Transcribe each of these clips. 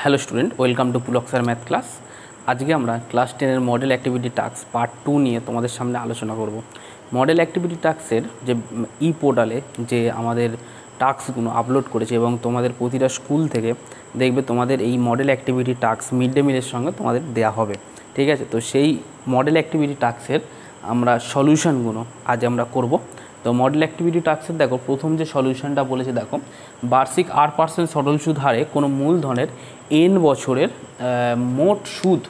Hello student, welcome to Pulak sir math class. আজকে আমরা class 10-এর মডেল অ্যাক্টিভিটি টাস্ক পার্ট 2 নিয়ে তোমাদের সামনে আলোচনা করব। মডেল অ্যাক্টিভিটি টাস্কের যে পোর্টালে যে আমাদের টাস্কগুলো আপলোড করেছে এবং তোমাদের প্রতিটা স্কুল থেকে দেখবে তোমাদের এই model activity task mid day মিলের সঙ্গে তোমাদের দেওয়া হবে, ঠিক আছে? তো সেই মডেল অ্যাক্টিভিটি টাস্কের আমরা সলিউশনগুলো আজ আমরা করব। তো মডেল অ্যাক্টিভিটি টাস্কের দেখো প্রথম যে সলিউশনটা বলেছে, দেখো বার্ষিক 8% সরল সুদ হারে কোনো মূলধনের n বছরের মোট সুদ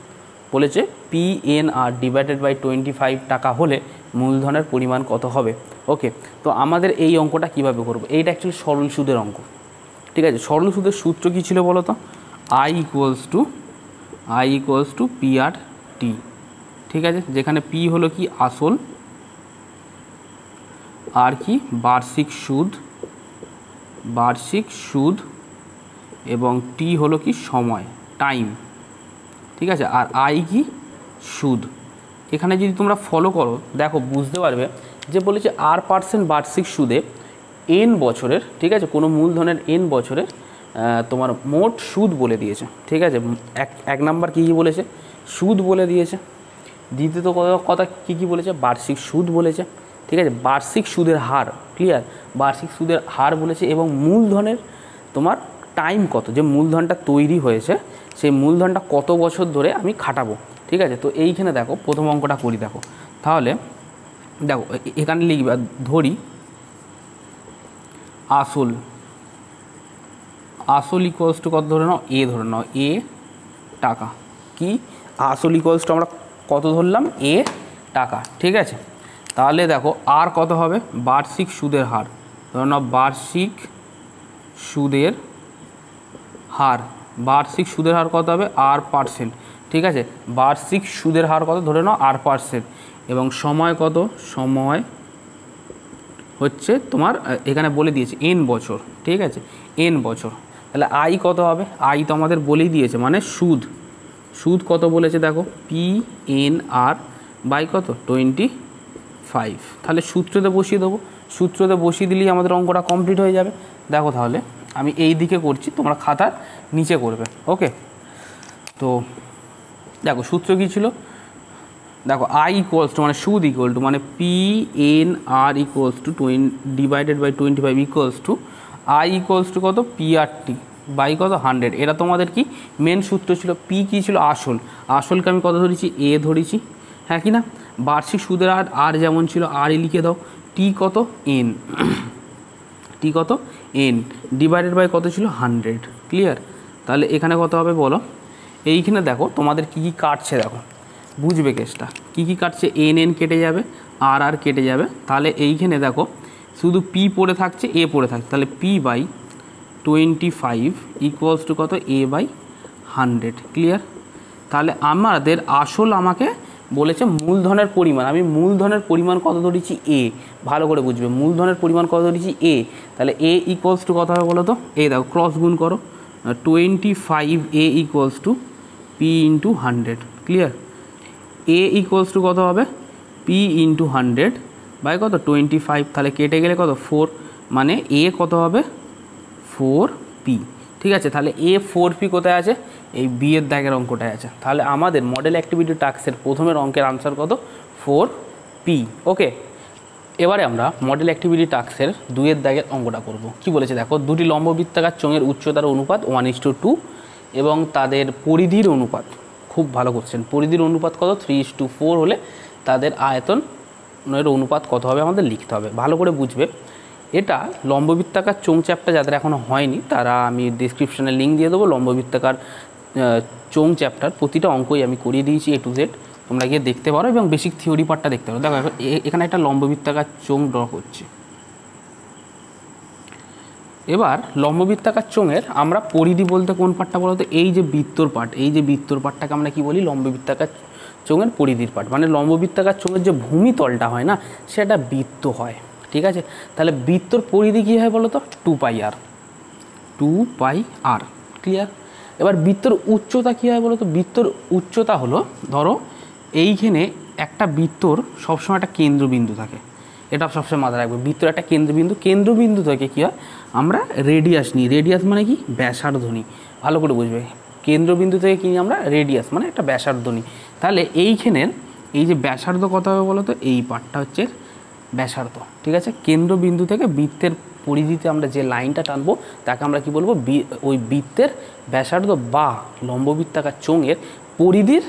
বলেছে PNR ডিভাইডেড বাই 25 টাকা হলে মূলধনের পরিমাণ কত হবে। ওকে, তো আমাদের এই অঙ্কটা কিভাবে করব? এইটা অ্যাকচুয়ালি সরল সুদের অঙ্ক, ঠিক আছে? সরল সুদের সূত্র কী ছিল বলো তো? I ইকুয়ালস টু PRT, ঠিক আছে? যেখানে P হলো কি আসল, আর কি বার্ষিক সুদ এবং টি হলো কি সময়, টাইম, ঠিক আছে? আর আই কি সুদ। এখানে যদি তোমরা ফলো করো দেখো বুঝতে পারবে যে বলেছে R% বার্ষিক সুদে n বছরের, ঠিক আছে, কোনো মূলধনের n বছরের তোমার মোট সুদ বলে দিয়েছে, ঠিক আছে? এক নাম্বার কী কী বলেছে? সুদ বলে দিয়েছে। দ্বিতীয়ত কথা কী বলেছে? বার্ষিক সুদ বলেছে, ঠিক আছে? বার্ষিক সুদের হার, ক্লিয়ার? বার্ষিক সুদের হার বলেছে এবং মূলধনের তোমার টাইম কত, যে মূলধনটা তৈরি হয়েছে সেই মূলধনটা কত বছর ধরে আমি খাটাবো, ঠিক আছে? তো এইখানে দেখো প্রথম অঙ্কটা করি, দেখো তাহলে দেখো এখানে লিখবে, ধরি আসল ইকুয়ালস টু কত ধরে নাও? এ ধরে নাও, এ টাকা। কি আসল ইকুয়ালস টু আমরা কত ধরলাম? এ টাকা, ঠিক আছে? তাহলে দেখো আর কত হবে? বার্ষিক সুদের হার ধরে নাও, বার্ষিক সুদের হার কত হবে? R%, ঠিক আছে? বার্ষিক সুদের হার কত ধরে নাও? R%। এবং সময় কত? সময় হচ্ছে তোমার এখানে বলে দিয়েছে n বছর, ঠিক আছে? n বছর। তাহলে আই কত হবে? আই তো আমাদের বলেই দিয়েছে, মানে সুদ কত বলেছে দেখো? PNR বাই কত? 25। তাহলে সূত্রতে বসিয়ে দেবো, সূত্রতে বসিয়ে দিলেই আমাদের অঙ্কটা কমপ্লিট হয়ে যাবে। দেখো তাহলে আমি এই দিকে করছি, তোমরা খাতার নিচে করবে। ওকে, তো দেখো সূত্র কী ছিল? দেখো আই ইকুয়ালস টু মানে সুদ ইকুয়াল টু মানে PNR equals to divided by 25 equals to I equals to কত? PRT বাই কত? 100। এটা তোমাদের কি মেন সূত্র ছিল। পি কী ছিল? আসলকে আমি কত ধরেছি? এ ধরেছি, হ্যাঁ কি না? বার্ষিক সুদের আর যেমন ছিল আর লিখে দাও। টি কত? এন। টি কত? এন ডিভাইডেড বাই কত ছিল? 100, ক্লিয়ার? তাহলে এখানে কত হবে বলো? এইখানে দেখো তোমাদের কি কি কাটছে, দেখো বুঝবে কেসটা। কি কি কাটছে? এন কেটে যাবে, আর কেটে যাবে। তাহলে এইখানে দেখো শুধু পি পড়ে থাকছে, এ পড়ে থাকছে। তাহলে পি বাই 25 ইকুয়ালস টু কত? এ বাই 100, ক্লিয়ার? তাহলে আমাদের আসল আমাকে বলেছে মূলধনের পরিমাণ, আমি মূলধনের পরিমাণ কত ধরেছি? এ। ভালো করে বুঝবে, মূলধনের পরিমাণ কত ধরেছি? এ। তাহলে এ ইকুয়ালস টু কত হবে বলো তো? এই দেখো ক্রস গুণ করো, 25 A equals to P into 100, clear? A equals to কত হবে? পি ইন্টু 100 বাই কত? 25। তাহলে কেটে গেলে কত? 4, মানে এ কত হবে? 4P, ঠিক আছে? তাহলে এ 4P কোথায় আছে? এই বি এর দাগের অঙ্কটায় আছে। তাহলে আমাদের মডেল অ্যাক্টিভিটি টাস্কের প্রথমের অঙ্কের আনসার কত? 4P। ওকে, এবারে আমরা মডেল অ্যাক্টিভিটি টাস্কের 2-এর দাগের অঙ্কটা করব। কি বলেছে দেখো? দুটি লম্ববৃত্তাকার চোঙের উচ্চতার অনুপাত 1:2 এবং তাদের পরিধির অনুপাত, খুব ভালো কোশ্চেন, পরিধির অনুপাত কত? 3:4 হলে তাদের আয়তনের অনুপাত কত হবে আমাদের লিখতে হবে। ভালো করে বুঝবে, এটা লম্ববৃত্তাকার চোঙ চ্যাপ্টার যাদের এখনও হয়নি তারা আমি ডিসক্রিপশানে লিঙ্ক দিয়ে দেবো। লম্ববৃত্তাকার চোঙ চ্যাপ্টার প্রতিটা অঙ্কই আমি করিয়ে দিয়েছি A to Z, তোমরা গিয়ে দেখতে পারো এবং বেসিক থিওরি পার্টটা দেখতে পারো। দেখো এখানে একটা লম্ববৃত্তাকার চোঙ ড্র করছি। এবার লম্ববৃত্তাকার চোঙের আমরা পরিধি বলতে কোন পার্টটা বলো তো? এই যে বৃত্তর পার্ট, এই যে বৃত্তর পার্টটাকে আমরা কি বলি? লম্ববৃত্তাকার চোঙের পরিধির পার্ট। মানে লম্ববৃত্তাকার চোঙের যে ভূমিতলটা হয় না, সেটা বৃত্ত হয়, ঠিক আছে? তাহলে বৃত্তর পরিধি কী হয় বলো তো? 2πr, clear? এবার বৃত্তর উচ্চতা কী হয় বলো তো? বৃত্তর উচ্চতা হলো, ধরো এইখানে একটা বৃত্তর সবসময় একটা কেন্দ্রবিন্দু থাকে, এটা সবসময় মাথায় রাখবে। বৃত্তর একটা কেন্দ্রবিন্দু থেকে কী হয়? আমরা রেডিয়াস নিই। রেডিয়াস মানে কি? ব্যাসার্ধ নিই। ভালো করে বুঝবে, কেন্দ্রবিন্দু থেকে কি আমরা রেডিয়াস মানে একটা ব্যাসার্ধ নিই। তাহলে এইখানের এই যে ব্যাসার্ধ কত হবে বলো তো, এই পার্টটা হচ্ছে ব্যাসার্ধ, ঠিক আছে। কেন্দ্রবিন্দু থেকে বৃত্তের পরিধিতে আমরা যে লাইনটা টানবো তাকে আমরা কি বলবো, ওই বৃত্তের ব্যাসার্ধ বা লম্ববৃত্তাকার চোঙের পরিধির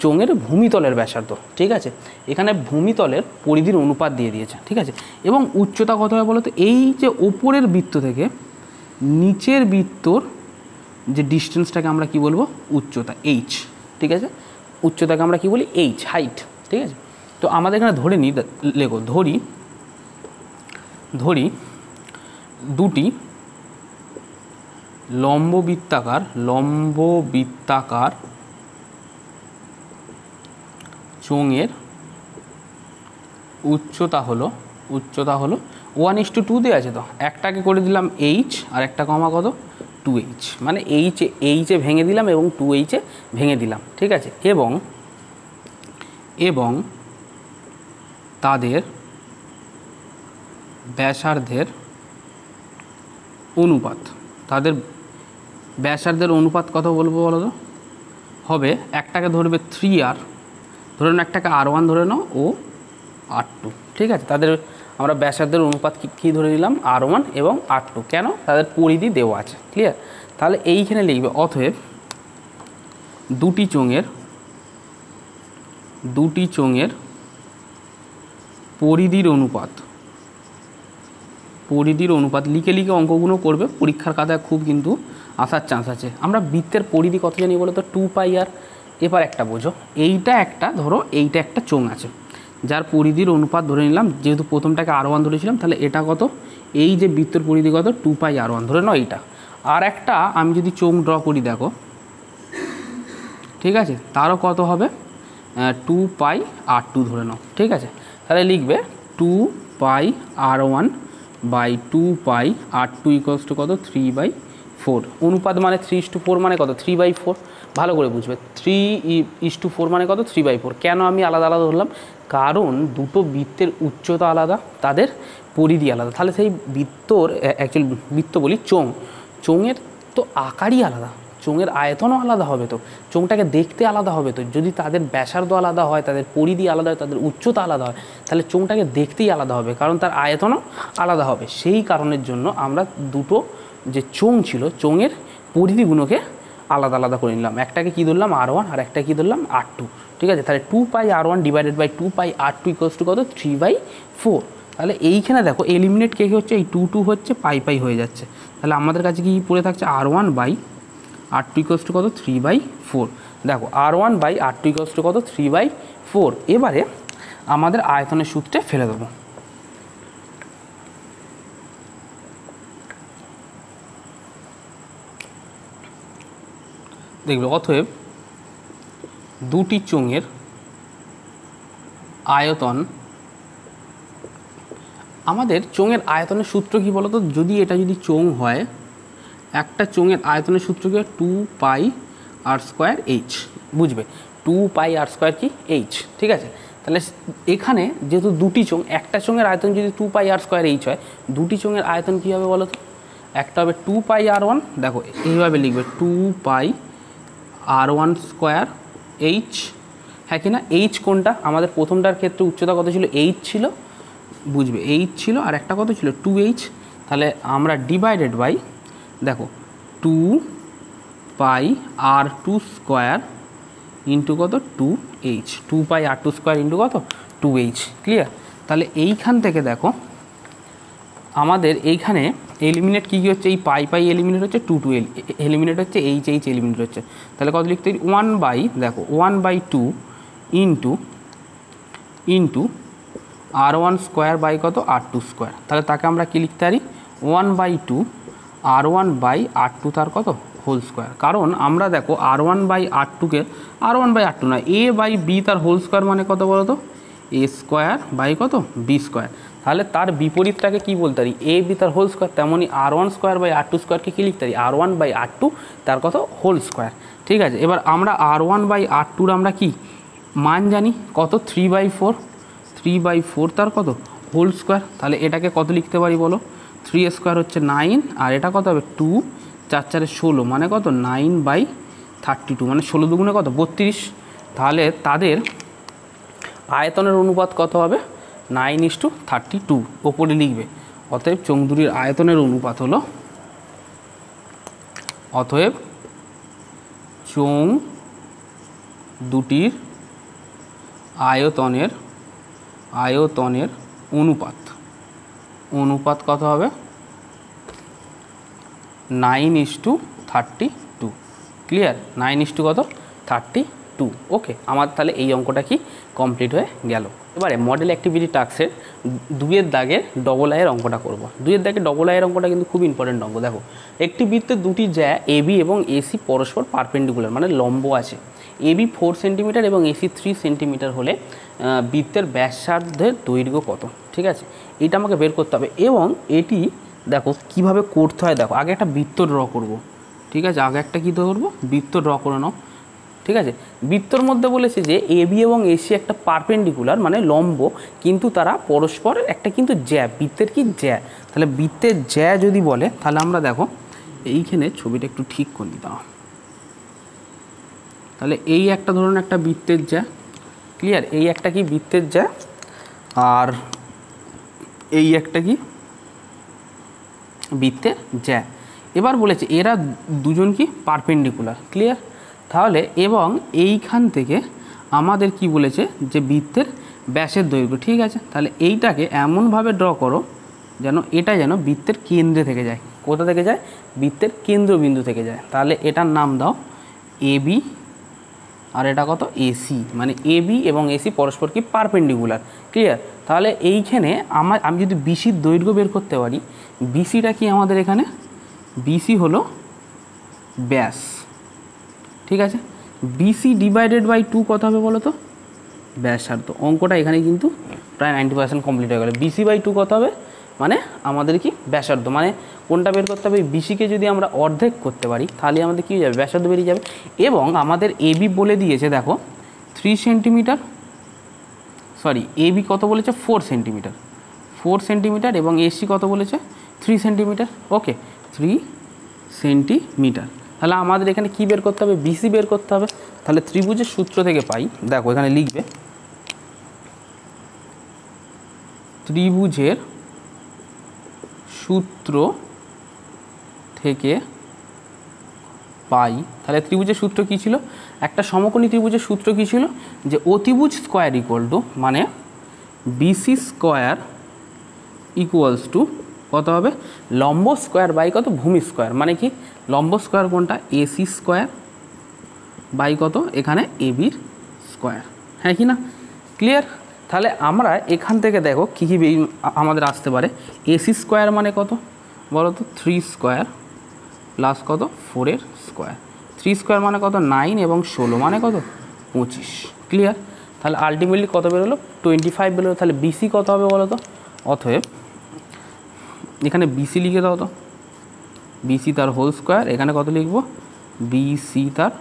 চোঙের ভূমিতলের ব্যাসার্ধ, ঠিক আছে। এখানে ভূমিতলের পরিধির অনুপাত দিয়ে দিয়েছে, ঠিক আছে। এবং উচ্চতা কত হবে বলো তো, এই যে ওপরের বৃত্ত থেকে নিচের বৃত্তর যে ডিস্টেন্সটাকে আমরা কি বলবো, উচ্চতা, এইচ, ঠিক আছে। উচ্চতাকে আমরা কি বলি, এইচ, হাইট, ঠিক আছে। তো আমাদের এখানে ধরে নিই, লেখো, ধরি দুটি লম্ববৃত্তাকার চোঙের উচ্চতা হলো 1:2 দিয়ে আছে, তো একটাকে করে দিলাম এইচ আর একটা কমা কত 2h, মানে এইচে ভেঙে দিলাম এবং 2h ভেঙে দিলাম, ঠিক আছে। এবং তাদের ব্যাসার্ধের অনুপাত কত বলবো বলো তো, হবে একটাকে ধরবে 3r, ধরে নাও একটাকে r1 ধরে নাও ও r2, ঠিক আছে। তাদের আমরা ব্যাসার্ধের অনুপাত কী ধরে নিলাম, r1 এবং r2, কেন, তাদের পরিধি দেওয়া আছে, ক্লিয়ার। তাহলে এইখানে লিখবে অতএব দুটি চোঙের পরিধির অনুপাত লিখে অঙ্কগুলো করবে, পরীক্ষার খাতায় খুব কিন্তু আসার চান্স আছে। আমরা বৃত্তের পরিধি কত জানি বলো তো, 2πr। এবার একটা বোঝো, এইটা একটা চোঙ আছে যার পরিধির অনুপাত ধরে নিলাম, যেহেতু প্রথমটাকে r1 ধরেছিলাম, তাহলে এটা কত, এই যে বৃত্তের পরিধি কত 2πr1 ধরে নাও এইটা। আর একটা আমি যদি চোঙ ড্র করি দেখো, ঠিক আছে, তারও কত হবে 2πr2 ধরে নাও, ঠিক আছে। তাহলে লিখবে 2πr1/2πr2 = কত, 3/4। অনুপাত মানে 3:4 মানে কত, 3/4। ভালো করে বুঝবে, 3:4 মানে কত, 3/4। কেন আমি আলাদা আলাদা ধরলাম, কারণ দুটো বৃত্তের উচ্চতা আলাদা, তাদের পরিধি আলাদা। তাহলে সেই বৃত্ত বলি চোঙের তো আকারই আলাদা, চোঙের আয়তনও আলাদা হবে, তো চোঙটাকে দেখতে আলাদা হবে। তো যদি তাদের ব্যাসার্ধ আলাদা হয়, তাদের পরিধি আলাদা হয়, তাদের উচ্চতা আলাদা হয়, তাহলে চোঙটাকে দেখতেই আলাদা হবে, কারণ তার আয়তনও আলাদা হবে। সেই কারণের জন্য আমরা দুটো যে চোঙ ছিল, চোঙের পরিধিগুলোকে আলাদা আলাদা করে নিলাম। একটাকে কী ধরলাম, r1, আর একটা কী ধরলাম, r2, ঠিক আছে। তাহলে 2πr1/2πr2 = কত, 3/4। তাহলে এইখানে দেখো এলিমিনেট কে হচ্ছে, এই 2 হচ্ছে, পাই হয়ে যাচ্ছে। তাহলে আমাদের কাছে কি পড়ে থাকছে, r1/r2 = কত, 3/4। দেখো r1/r2 = কত, 3/4। এবারে আমাদের আয়তনের সূত্রে ফেলে দেবো। দেখবে অতএব দুটি চোঙের আয়তন, আমাদের চোঙের আয়তনের সূত্র কি বলতো, যদি চোঙ হয়, একটা চোঙের আয়তনের সূত্র কি, 2πr²h, বুঝবে, 2πr² কি, h, ঠিক আছে। তাহলে এখানে যেহেতু দুটি চোঙ, একটা চোঙের আয়তন যদি 2πr²h হয়, দুটি চোঙের আয়তন কী হবে বলো তো, একটা হবে 2πr1, দেখো এইভাবে লিখবে 2πr1²h, হ্যাঁ কি না। এইচ কোনটা, আমাদের প্রথমটার ক্ষেত্রে উচ্চতা কত ছিল, এইচ ছিল, বুঝবে, এইচ ছিল, আর একটা কত ছিল, 2h। তাহলে আমরা ডিভাইডেড বাই, দেখো 2πr2² ইন্টু কত, 2h, 2πr2² ইন্টু কত, 2h, ক্লিয়ার। তাহলে এইখান থেকে দেখো আমাদের এইখানে এলিমিনেট কী হচ্ছে, এই পাই এলিমিনেট হচ্ছে, 2 এলিমিনেট হচ্ছে, এইচ এলিমিনেট হচ্ছে। তাহলে কত লিখতে পারি, 1/2 ইন্টু r1² কত, r2²। তাহলে তাকে আমরা কি লিখতে পারি, 1/2 r1/r2 তার কত, হোল স্কোয়ার। কারণ আমরা দেখো r1/r2কে r1/r2 না, a/b তার হোল স্কোয়ার মানে কত বলো তো, a² কত, b²। তাহলে তার বিপরীতটাকে কি বলতে পারি, a/b তার হোল স্কোয়ার। তেমনই r1²/r2² কী লিখতে পারি, r1/r2 তার কত, হোল স্কোয়ার, ঠিক আছে। এবার আমরা r1/r2 আমরা কি মান জানি, কত, 3/4 তার কত, হোল স্কোয়ার। তাহলে এটাকে কত লিখতে পারি বলো, 3² হচ্ছে 9, আর এটা কত হবে 2, 4 4 16 মানে কত 9/32 মানে 16 দুগুণে কত 32। তাহলে তাদের আয়তনের অনুপাত কত হবে 9:32 ওপরে লিখবে। অতএব চোঙ দুটির আয়তনের অনুপাত হলো অতএব চোঙ দুটির আয়তনের অনুপাত কত হবে 9:32। ক্লিয়ার 9:32। ওকে, আমার তাহলে এই অঙ্কটা কি কমপ্লিট হয়ে গেল। এবারে মডেল অ্যাক্টিভিটি টাস্কের 2-এর দাগের ডবল আইয়ের অঙ্কটা করব। 2-এর দাগের ডবল আইয়ের অঙ্কটা কিন্তু খুব ইম্পর্টেন্ট অঙ্ক। দেখো, একটি বৃত্তের দুটি জ্যা এবি এবং এসি পরস্পর পারপেন্ডিকুলার মানে লম্ব আছে। এবি 4 সেন্টিমিটার এবং এসি 3 সেন্টিমিটার হলে বৃত্তের ব্যাসার্ধের দৈর্ঘ্য কত? ঠিক আছে, এটা আমাকে বের করতে হবে। এবং এটি দেখো কিভাবে করতে হয়। দেখো, আগে একটা বৃত্ত ড্র করব। ঠিক আছে, আগে একটা কী করবো বৃত্ত ড্র করে নাও। ঠিক আছে, বৃত্তর মধ্যে বলেছে যে এবি এবং এসি একটা পারপেন্ডিকুলার মানে লম্ব, কিন্তু তারা পরস্পর একটা কিন্তু জ্যা, বৃত্তের কি জ্যা। তাহলে বৃত্তের জ্যা যদি বলে তাহলে আমরা দেখো এইখানে ছবিটা একটু ঠিক করে দিতে হবে। তাহলে এই একটা ধরুন একটা বৃত্তের জ্যা। ক্লিয়ার, এই একটা কি বৃত্তের জ্যা, আর এই একটা কি বৃত্তের জ্যা। এবার বলেছে এরা দুজন কি পারপেন্ডিকুলার। ক্লিয়ার, তাহলে এবং এইখান থেকে আমাদের কি বলেছে যে বৃত্তের ব্যাসের দৈর্ঘ্য। ঠিক আছে, তাহলে এইটাকে এমনভাবে ড্র করো যেন যেন বৃত্তের কেন্দ্রে থেকে যায়। কোথা থেকে যায়? বৃত্তের কেন্দ্রবিন্দু থেকে যায়। তাহলে এটার নাম দাও এবি, আর এটা কত এসি, মানে এবি এবং এসি পরস্পর কি পারপেন্ডিকুলার। ক্লিয়ার, তাহলে এইখানে আমি যদি বিসির দৈর্ঘ্য বের করতে পারি, বিসিটা কি আমাদের এখানে বিসি হলো ব্যাস। ঠিক আছে, বিসি ডিভাইডেড বাই 2 কত হবে বলো তো? ব্যাসার্ধ। অঙ্কটা এখানে কিন্তু প্রায় 90% কমপ্লিট হয়ে গেল। বিসি বাই 2 কত হবে? মানে আমাদের কি ব্যাসার্ধ, মানে কোনটা বের করতে হবে? বিসিকে যদি আমরা অর্ধেক করতে পারি তাহলে আমাদের কী হয়ে যাবে? ব্যাসার্ধ বেরিয়ে যাবে। এবং আমাদের এবি বলে দিয়েছে দেখো 3 সেন্টিমিটার, সরি এবি কত বলেছে 4 সেন্টিমিটার এবং এসি কত বলেছে 3 সেন্টিমিটার। ওকে, 3 সেন্টিমিটার। তাহলে আমাদের এখানে কি বের করতে হবে? বিসি বের করতে হবে। তাহলে ত্রিভুজের সূত্র থেকে পাই, দেখো এখানে লিখবে ত্রিভুজের সূত্র থেকে পাই। তাহলে ত্রিভুজের সূত্র কী ছিল? একটা সমকোণী ত্রিভুজের সূত্র কী ছিল? যে অতিভুজ স্কোয়ার ইকুয়াল টু মানে বিসি স্কোয়ার ইকুয়ালস টু কত হবে? লম্ব স্কোয়ার বাই কত? ভূমি স্কোয়ার। মানে কি লম্ব স্কোয়ার কোনটা? এসি স্কোয়ার বাই কত? এখানে এবির স্কোয়ার। হ্যাঁ কি না? ক্লিয়ার, তাহলে আমরা এখান থেকে দেখো কী কী আমাদের আসতে পারে। এসি স্কোয়ার মানে কত বলো তো? 3 স্কোয়ার প্লাস কত? 4 স্কোয়ার। 3 স্কোয়ার মানে কত? 9 এবং 16 মানে কত? 25। ক্লিয়ার, তাহলে আলটিমেটলি কত বেরোলো? 25 বেরোলো। তাহলে বিসি কত হবে বলো তো? অতএব এখানে বিসি লিখে দাও তো, বিসি তার হোল স্কোয়ার। এখানে কত লিখবো? বিসি তার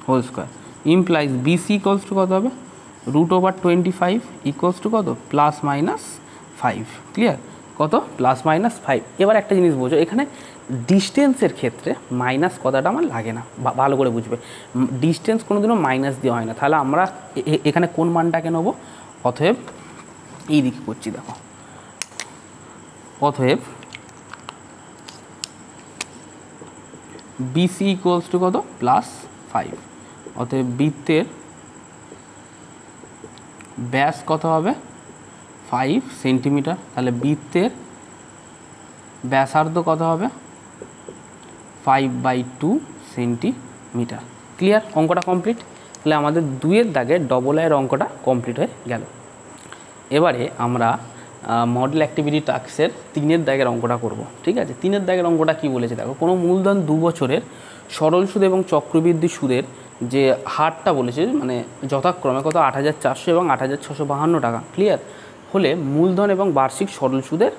whole square implies BC equals to কত হবে? √25 ইকুয়ালস টু কত? +-5। ক্লিয়ার, কত? +-5। এবার একটা জিনিস বোঝো, এখানে ডিস্টেন্সের ক্ষেত্রে মাইনাস কথাটা আমার লাগে না, ভালো করে বুঝবে। ডিস্টেন্স কোনোদিনও মাইনাস দেওয়া হয় না। তাহলে আমরা এখানে কোন মানটাকে নেবো? অতএব এই দিকে করছি, দেখো অতএব বিসি ইকুয়ালস টু কত? +5। অতএব বৃত্তের ব্যাস কত হবে? 5 সেন্টিমিটার। তাহলে বৃত্তের ব্যাসার্ধ কত হবে? 5/2 সেন্টিমিটার। ক্লিয়ার, অঙ্কটা কমপ্লিট। তাহলে আমাদের 2-এর দাগে ডবল আইয়ের অঙ্কটা কমপ্লিট হয়ে গেল। এবারে আমরা মডেল অ্যাক্টিভিটি টাস্কের 3-এর দাগের অঙ্কটা করব। ঠিক আছে, 3-এর দাগের অঙ্কটা কি বলেছে দেখো, কোনো মূলধন 2 বছরের সরল সুদ এবং চক্রবৃদ্ধি সুদের যে হারটা বলেছে, মানে যথাক্রমে কত? 8,400 এবং 8,652 টাকা। ক্লিয়ার, হলে মূলধন এবং বার্ষিক সরল সুদের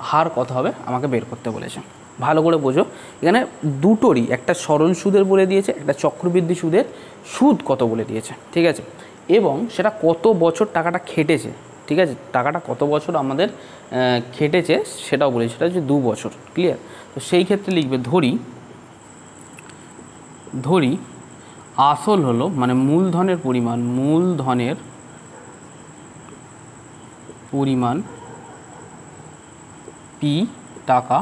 হার কত হবে আমাকে বের করতে বলেছে। ভালো করে বোঝো, এখানে দুটোরই একটা সরল সুদের বলে দিয়েছে, একটা চক্রবৃদ্ধি সুদের সুদ কত বলে দিয়েছে। ঠিক আছে, এবং সেটা কত বছর টাকাটা খেটেছে। ঠিক আছে, টাকাটা কত বছর আমাদের খেটেছে সেটাও বলেছে, সেটা হচ্ছে 2 বছর। ক্লিয়ার, তো সেই ক্ষেত্রে লিখবে ধরি ধরি আসল হলো মানে মূলধনের পরিমাণ পি টাকা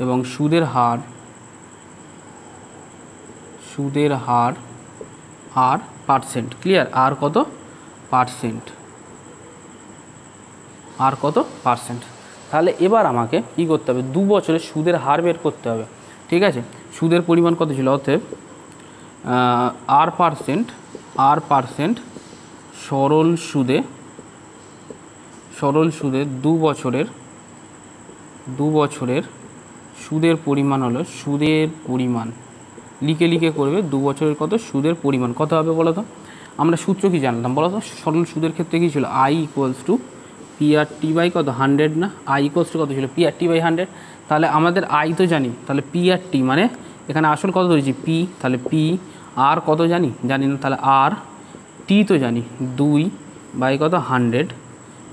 এবং সুদের হার আর পার্সেন্ট। ক্লিয়ার? আর কত পার্সেন্ট, তাহলে এবার আমাকে কি করতে হবে, 2 বছরের সুদের হার বের করতে হবে। ঠিক আছে, সুদের পরিমাণ কত ছিল, অতএব আর পার্সেন্ট সরল সুদে 2 বছরের সুদের পরিমাণ হলো লিখে করবে 2 বছরের কত সুদের পরিমাণ কত হবে বলো তো। আমরা সূত্র কি জানতাম বলো তো, সরল সুদের ক্ষেত্রে কী ছিল, I equals to PRT by কত 100 না, আই ইকুয়ালস টু কত ছিল পিআরটি বাই 100। তাহলে আমাদের আই তো জানি, তাহলে পিআরটি মানে এখানে আসল কত ধরেছি পি, তাহলে পি আর কত জানি না, তাহলে আর টি তো জানি 2 বাই কত 100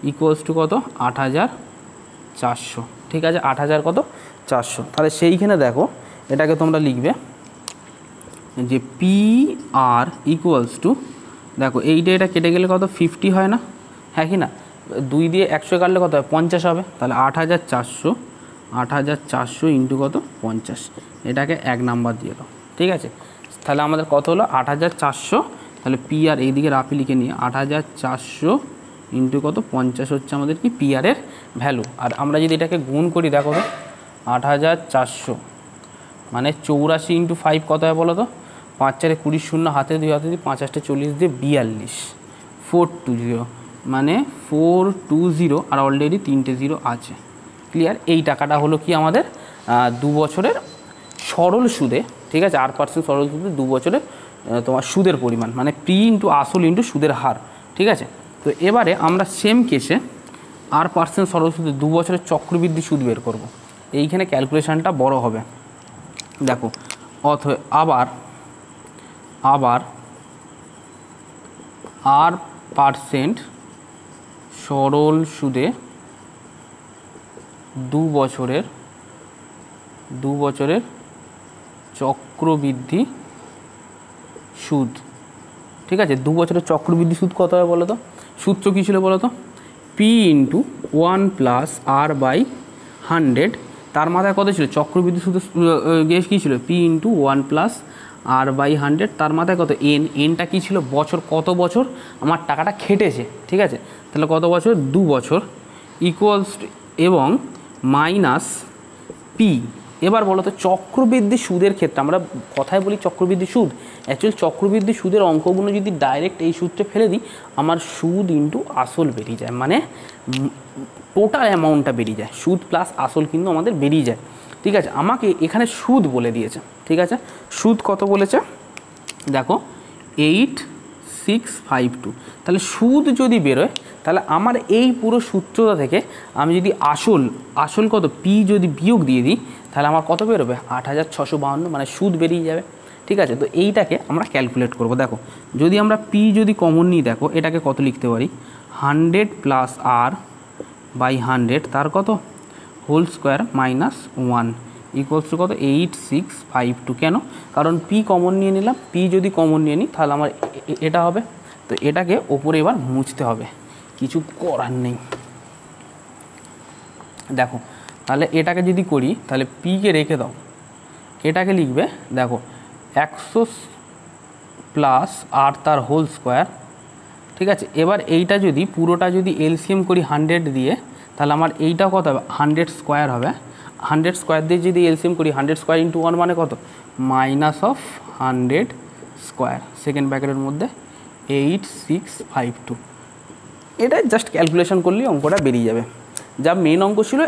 ইকুয়ালস টু কত 8400। ঠিক আছে, 8400। তাহলে সেইখানে দেখো এটাকে তোমরা লিখবে যে পি আর ইকুয়ালস টু, দেখো এটা কেটে গেলে কত 50 হয় না, হ্যাঁ কি না, 2 দিয়ে 100 কাটলে কত হয় 50 হবে, তাহলে 8400 ইন্টু কত 50, এটাকে 1 নাম্বার দিয়ে দাও। ঠিক আছে, তাহলে আমাদের কত হলো 8400, তাহলে পি আর এইদিকে রাফি লিখে নিয়ে 8400 ইন্টু কত 50 হচ্ছে আমাদের কি পি আর এর ভ্যালু। আর আমরা যদি এটাকে গুণ করি দেখো তো 8400 মানে 84 ইন্টু 5 কত হয় বলো তো, 5 4 20 শূন্য হাতে 2 হাতে 5 8 40 দিয়ে 42, 420 মানে 420 আর অলরেডি 3টে 0 আছে। ক্লিয়ার? এই টাকাটা হলো কি আমাদের 2 বছরের সরল সুদে। ঠিক আছে, আর পার্সেন্ট সরল সুদে 2 বছরের তোমার সুদের পরিমাণ মানে পি ইন্টু আসল ইন্টু সুদের হার। ঠিক আছে, তো এবারে আমরা সেম কেসে আর পার্সেন্ট সরল সুদে 2 বছরের চক্রবৃদ্ধি সুদ বের করব। এইখানে ক্যালকুলেশানটা বড় হবে। দেখো আবার আর পার্সেন্ট সরল সুদে 2 বছরের চক্রবৃদ্ধি সুদ। ঠিক আছে, 2 বছরের চক্রবৃদ্ধি সুদ কত হবে বলো তো, সূত্র কী ছিল বলো তো, P into 1 plus R by 100, তার মাথায় কত ছিল চক্রবৃদ্ধি সুদ গেস কী ছিল P into 1 plus R by 100, তার মাথায় কত এনটা কী ছিল বছর, কত বছর আমার টাকাটা খেটেছে। ঠিক আছে, তাহলে কত বছর 2 বছর ইকুয়ালস এবং মাইনাস পি। এবার বলো তো চক্রবৃদ্ধি সুদের ক্ষেত্রে আমরা কথায় বলি চক্রবৃদ্ধি সুদ, অ্যাকচুয়ালি চক্রবৃদ্ধি সুদের অঙ্কগুলো যদি ডাইরেক্ট এই সূত্রে ফেলে দিই আমার সুদ ইন্টু আসল বেরিয়ে যায়, মানে টোটাল অ্যামাউন্টটা বেরিয়ে যায়, সুদ প্লাস আসল কিন্তু আমাদের বেরিয়ে যায়। ঠিক আছে, আমাকে এখানে সুদ বলে দিয়েছে। ঠিক আছে, সুদ কত বলেছে দেখো 8652, তাহলে সুদ যদি বেরোয় তাহলে আমার এই পুরো সূত্রটা থেকে আমি যদি আসল কত পি যদি বিয়োগ দিয়ে দিই তাহলে আমার কত বেরোবে 8652, মানে সুদ বেরিয়ে যাবে। ঠিক আছে, তো এইটাকে আমরা ক্যালকুলেট করব। দেখো যদি আমরা পি যদি কমন নিই, দেখো এটাকে কত লিখতে পারি 100 প্লাস আর বাই 100 তার কত whole square minus 1 equals to কত 8652। কেন? কারণ পি কমন নিয়ে নিলাম, পি যদি কমন নিয়ে নিই তাহলে আমার এটা হবে, তো এটাকে ওপরে এবার মুছতে হবে, কিছু করার নেই। দেখো তাহলে এটাকে যদি করি তাহলে পিকে রেখে দাও, এটাকে লিখবে দেখো 100 প্লাস আর তার হোল স্কোয়ার। ঠিক আছে, এবার এইটা যদি পুরোটা যদি এলসিএম করি 100 দিয়ে তাহলে আমার এইটাও কত হবে 100 স্কোয়ার হবে, 100 স্কোয়ার দিয়ে যদি এলসিএম করি 100 স্কোয়ার ইন্টু 1 মানে কত মাইনাস অফ 100 স্কোয়ার, সেকেন্ড ব্র্যাকেটের মধ্যে 8652। এটা জাস্ট ক্যালকুলেশন করলেই অঙ্কটা বেরিয়ে যাবে। যা মেন অঙ্ক ছিল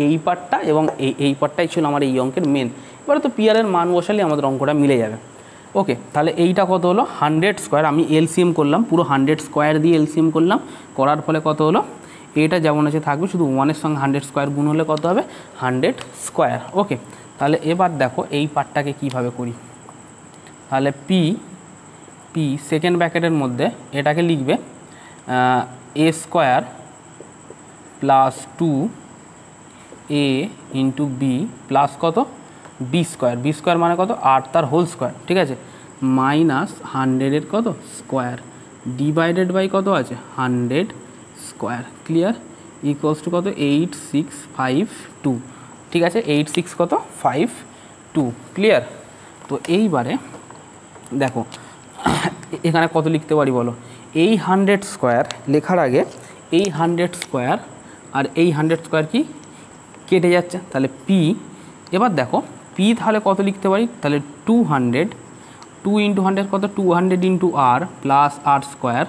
এই পার্টটা এবং এই পার্টটাই ছিল আমার এই অঙ্কের মেন। এবারে তো পিআরের মান বসালে আমাদের অঙ্কটা মিলে যাবে। ওকে, তাহলে এইটা কত হলো 100 স্কোয়ার, আমি এলসিএম করলাম পুরো 100 স্কোয়ার দিয়ে এলসিএম করলাম, করার ফলে কত হলো এটা যেমন আছে থাকবে, শুধু 1-এর সঙ্গে 100 স্কোয়ার গুণ হলে কত হবে 100 স্কোয়ার। ওকে, তাহলে এবার দেখো এই পার্টটাকে কিভাবে করি, তাহলে পি সেকেন্ড ব্র্যাকেটের মধ্যে এটাকে লিখবে A square plus 2a into B plus কত বি স্কোয়ার মানে কত 8 তার হোল স্কোয়ার, ঠিক আছে, মাইনাস 100 কত স্কোয়ার ডিভাইডেড বাই কত আছে 100 স্কোয়ার, ক্লিয়ার, ইকুয়ালস টু কত 8652, ঠিক আছে, 8652, ক্লিয়ার। তো এইবারে দেখো এখানে কত লিখতে পারি বলো, এই 100 স্কোয়ার লেখার আগে এই 100 স্কোয়ার আর এই 100 স্কোয়ার কি কেটে যাচ্ছে, তাহলে পি, এবার দেখো পি তাহলে কত লিখতে পারি, তাহলে 200, 2 × 100 কত 200 × আর প্লাস আর স্কোয়ার,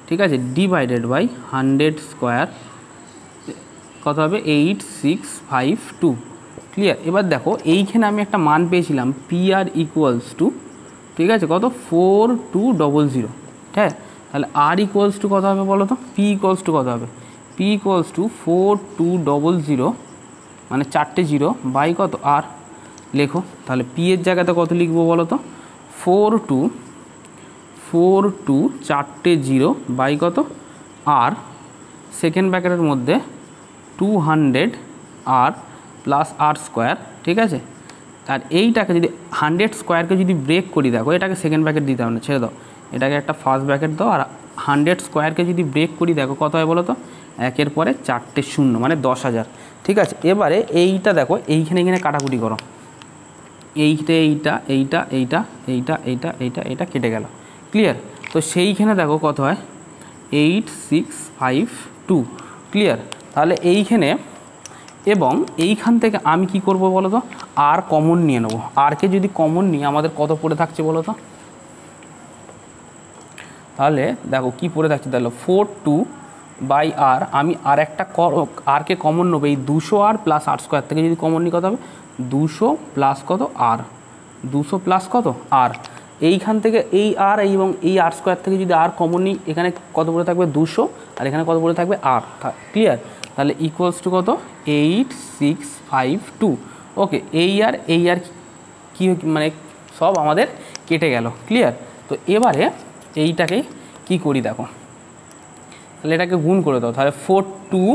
ঠিক আছে, ডিভাইডেড বাই 100 স্কোয়ার কত হবে 8652, ক্লিয়ার। এবার দেখো এইখানে আমি একটা মান পেয়েছিলাম পি আর ইকুয়ালস টু, ঠিক আছে, কত 4200, ঠিক, তাহলে আর ইকুয়ালস টু কত হবে বলো তো, পি ইকুয়ালস টু কত হবে, পি ইকুয়ালস টু 4200 মানে 4টে 0 বাই কত আর, লেখো তাহলে পি এর জায়গাতে কত লিখবো বলো তো 42 4টে 0 বাই কত আর, সেকেন্ড ব্র্যাকেটের মধ্যে 200 আর প্লাস আর স্কোয়ার, ঠিক আছে। আর এইটাকে যদি 100 স্কোয়ারকে যদি ব্রেক করি, দেখো এটাকে সেকেন্ড ব্র্যাকেট দিতে হবে না, ছেড়ে দাও, এটাকে একটা ফার্স্ট ব্র্যাকেট দাও, আর 100 স্কোয়ারকে যদি ব্রেক করি দেখো কত হয় বলো তো, একের পরে 4টে 0 মানে 10,000, ঠিক আছে। এবারে এইটা দেখো এইখানে কাটাকুটি করো, এইটা কেটে গেল, ক্লিয়ার। তো সেইখানে দেখো কত হয় 8652, ক্লিয়ার। তাহলে এইখানে এবং এইখান থেকে আমি কি করব বলো তো, আর কমন নিয়ে নেবো, আরকে যদি কমন নিয়ে আমাদের কত পড়ে থাকছে বলো তো, তাহলে দেখো কি পড়ে থাকছে, তাহলে 42 বাই আর, আমি আর একটা আরকে কমন নেবো, এই 200 আর প্লাস আর স্কোয়ার থেকে যদি কমন নিই কত হবে 200 প্লাস কত আর, 200 প্লাস কত আর, এইখান থেকে এই আর এবং এই আর স্কোয়ার থেকে যদি আর কমন নিই এখানে কত পড়ে থাকবে 200 আর এখানে কত পড়ে থাকবে আর, ক্লিয়ার। তাহলে ইকুয়ালস টু কত 8652, ওকে। এই আর কি মানে সব আমাদের কেটে গেল, ক্লিয়ার। তো এবারে এইটাকে কি করি দেখো, তাহলে এটাকে গুণ করে দাও, তাহলে 42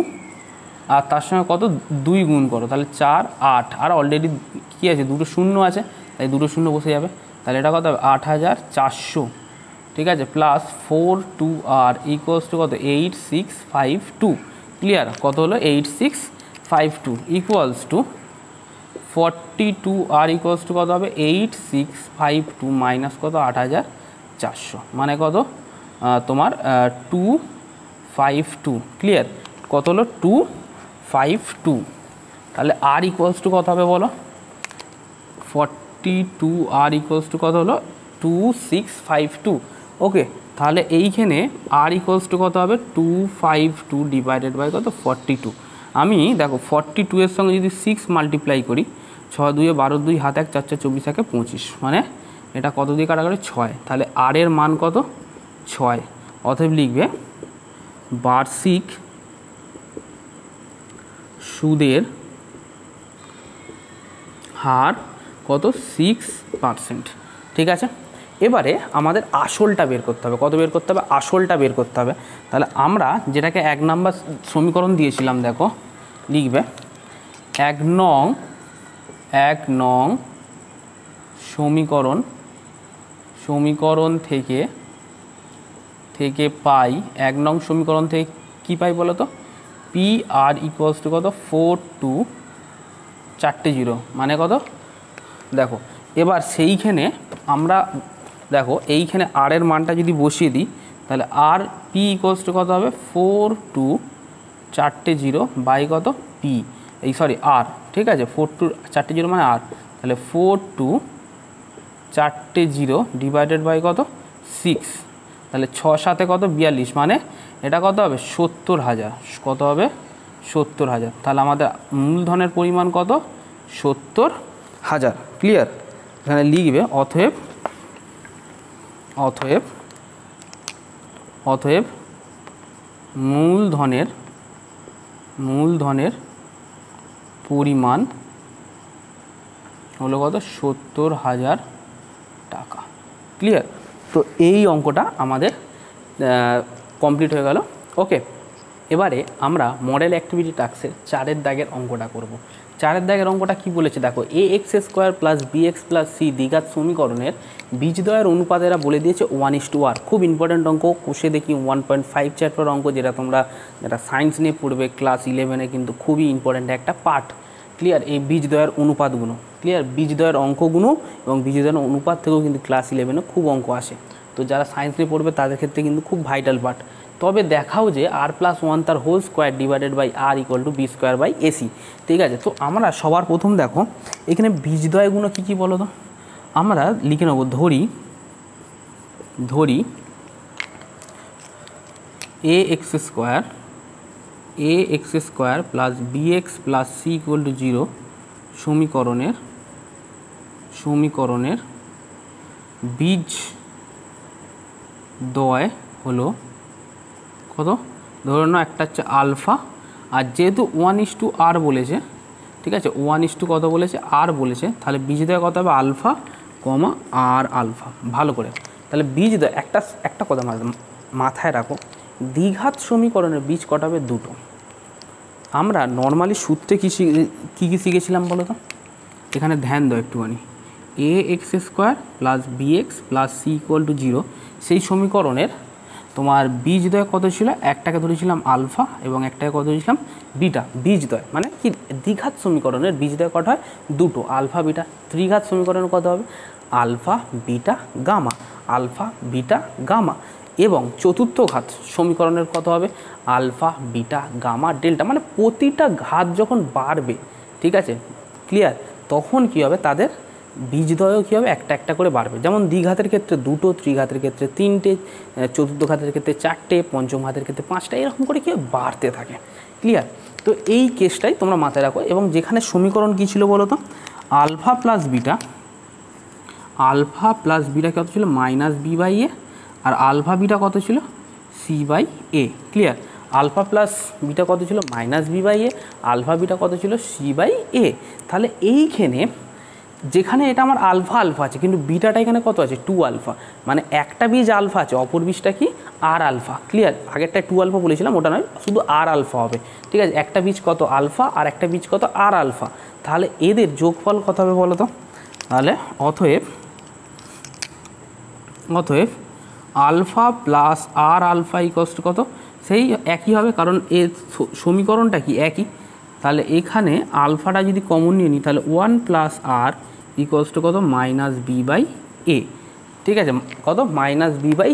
আর তার সঙ্গে কত 2 গুণ করো, তাহলে 4 8, আর অলরেডি কী আছে 2টো 0 আছে, তাই 2টো 0 বসে যাবে, তাহলে এটা কত হবে 8400, ঠিক আছে, প্লাস 42 আর ইকুয়ালস টু কত 8652, ক্লিয়ার। কত হলো 8652 equals to 42 R equals to কত হবে 8652 মাইনাস কত 8400 মানে কত তোমার 252, ক্লিয়ার। কত হলো 252, তাহলে আর ইকুয়ালস টু কত হবে বলো 42 আর ইকুয়ালস টু কত হলো 2652, ওকে। তাহলে এইখানে আর ইকুয়ালস টু কত হবে 252 ডিভাইডেড বাই কত 42, আমি দেখো 42 এর সঙ্গে যদি 6 মাল্টিপ্লাই করি, 6 2 12 2 হাত 1 4 4 24 একে 25, মানে এটা কত দিয়ে কাটাকাটি 6, তাহলে আর এর মান কত 6, অতএব লিখবে বার্ষিক সুদের হার কত 6%, ঠিক আছে। এবারে আমাদের আসলটা বের করতে হবে, কত বের করতে হবে আসলটা বের করতে হবে। তাহলে আমরা যেটাকে 1 নম্বর সমীকরণ দিয়েছিলাম, দেখো লিখবে 1 নং সমীকরণ থেকে পাই, 1 নং সমীকরণ থেকে কী পাই বলো তো, পি আর ইকুয়ালস টু কত 42 4টে 0 মানে কত, দেখো এবার সেইখানে আমরা দেখো এইখানে আর এর মানটা যদি বসিয়ে দিই, তাহলে আর পি ইকুয়ালস টু কত হবে 42 4টে 0 বাই কত পি, এই সরি আর, ঠিক আছে, 42 4টে 0 মানে আর, তাহলে 42 4টে 0 ডিভাইডেড বাই কত 6, তাহলে 6 7 কত 42, মানে এটা কত হবে 70,000, কত হবে 70,000, তাহলে আমাদের মূলধনের পরিমাণ কত 70,000, ক্লিয়ার। এখানে লিখবে অতএব মূলধনের পরিমাণ হলো কত 70,000 টাকা, ক্লিয়ার। তো এই অঙ্কটা আমাদের কমপ্লিট হয়ে গেল, ওকে। এবারে আমরা মডেল অ্যাক্টিভিটি টাস্কের 4 দাগের অঙ্কটা করব। 4 দাগের অঙ্কটা কি বলেছে দেখো, A X square plus B X plus C দ্বিঘাত সমীকরণের বীজদ্বয়ের অনুপাতেরা বলে দিয়েছে 1:r। খুব ইম্পর্ট্যান্ট অঙ্ক, কোষে দেখি 1.5 চ্যাপ্টার অঙ্ক, যেটা তোমরা যেটা সায়েন্স নিয়ে পড়বে ক্লাস 11-এ, কিন্তু খুবই ইম্পর্ট্যান্ট একটা পার্ট। ক্লিয়ার? এই বীজদ্বয়ের অনুপাতগুলো, ক্লিয়ার? বীজদ্বয়ের অঙ্কগুলো এবং বীজদ্বয়ের অনুপাত থেকেও কিন্তু ক্লাস 11-এ খুব অঙ্ক আসে। তো যারা সায়েন্স নিয়ে পড়বে তাদের ক্ষেত্রে কিন্তু খুব ভাইটাল পার্ট। তবে দেখাও যে r+1 তার whole square divided by r = b²/ac। ঠিক আছে? তো আমরা সবার প্রথম দেখো এখানে বীজদ্বয়গুলো কী কী বলো তো, আমরা লিখে নেব। ধরি A X square plus B X plus C = 0 সমীকরণের বীজদ্বয় হলো কত? ধরে নাও একটা হচ্ছে আলফা, আর যেহেতু 1:r বলেছে, ঠিক আছে, 1 কত বলেছে? r বলেছে, তাহলে বীজদ্বয় কত হবে? আলফা কমা আর আলফা। ভালো করে তাহলে বীজদ্বয় একটা কথা মাথায় রাখো, দ্বিঘাত সমীকরণের বীজ কটা হবে? দুটো। আমরা নর্মালি সূত্রে কী শিখেছিলাম বলো তো? এখানে ধ্যান দাও একটুখানি। A X square plus B X plus C = 0 সেই সমীকরণের তোমার বীজদ্বয় কত ছিল? একটাকে ধরেছিলাম আলফা এবং একটাকে কত ধরেছিলাম? বিটা। বীজদ্বয় মানে কি? দ্বিঘাত সমীকরণের বীজদ্বয় কত হয়? দুটো, আলফা বিটা। ত্রিঘাত সমীকরণ কত হবে? Alpha beta gamma, alpha beta gamma. এবং চতুর্থ ঘাত সমীকরণের কত হবে? Alpha beta gamma delta. মানে প্রতিটা ঘাত যখন বাড়বে, ঠিক আছে, ক্লিয়ার, তখন কি হবে? তাদের বীজদ্বয়ও কী হবে? একটা একটা করে বাড়বে। যেমন দ্বিঘাতের ক্ষেত্রে দুটো, ত্রিঘাতের ক্ষেত্রে তিনটে, চতুর্থ ঘাতের ক্ষেত্রে চারটে, পঞ্চম ঘাতের ক্ষেত্রে পাঁচটা, এরকম করে কী বাড়তে থাকে। ক্লিয়ার? তো এই কেসটাই তোমরা মাথায় রাখো। এবং যেখানে সমীকরণ কী ছিল বলো তো? আলফা প্লাস বিটা কত ছিল? -b/a, আর আলফা বিটা কত ছিল? c/a। Clear? Alpha plus beta কত ছিল? -b/a, আলফা বিটা কত ছিল? c/a। তাহলে এইখানে যেখানে এটা আমার আলফা আছে, কিন্তু বিটাটা এখানে কত আছে? 2 আলফা। মানে একটা বীজ আলফা আছে, অপর বীজটা কি? আর আলফা। ক্লিয়ার? আগেরটা 2 আলফা বলেছিলাম, ওটা নয়, শুধু আর আলফা হবে। ঠিক আছে? একটা বীজ কত? আলফা, আর একটা বীজ কত? আর আলফা। তাহলে এদের যোগফল কত হবে বলো তো? তাহলে অতএব আলফা প্লাস আর আলফা = কত? সেই একই হবে, কারণ এর সমীকরণটা কি? একই। তাহলে এখানে আলফাটা যদি কমন নিয়ে নিই, তাহলে 1 + r = কত? -b/a। ঠিক আছে? কত? -b/a।